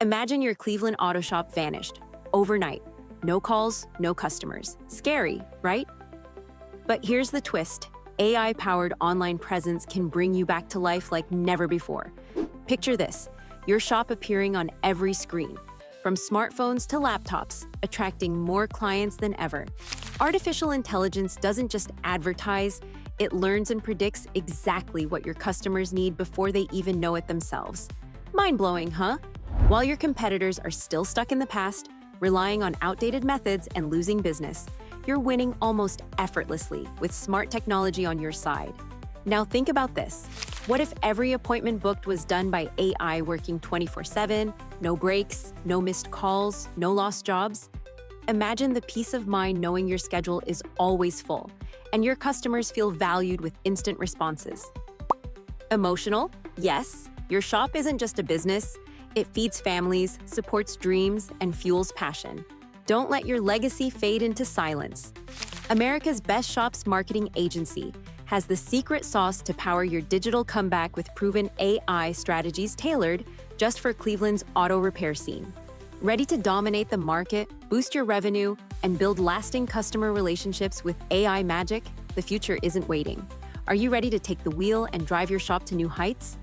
Imagine your Cleveland auto shop vanished overnight. No calls, no customers. Scary, right? But here's the twist. AI-powered online presence can bring you back to life like never before. Picture this, your shop appearing on every screen, from smartphones to laptops, attracting more clients than ever. Artificial intelligence doesn't just advertise, it learns and predicts exactly what your customers need before they even know it themselves. Mind-blowing, huh? While your competitors are still stuck in the past, relying on outdated methods and losing business, you're winning almost effortlessly with smart technology on your side. Now think about this. What if every appointment booked was done by AI working 24/7, no breaks, no missed calls, no lost jobs? Imagine the peace of mind knowing your schedule is always full, and your customers feel valued with instant responses. Emotional? Yes. Your shop isn't just a business. It feeds families, supports dreams, and fuels passion. Don't let your legacy fade into silence. America's Best Shops marketing agency has the secret sauce to power your digital comeback with proven AI strategies tailored just for Cleveland's auto repair scene. Ready to dominate the market, boost your revenue, and build lasting customer relationships with AI magic? The future isn't waiting. Are you ready to take the wheel and drive your shop to new heights?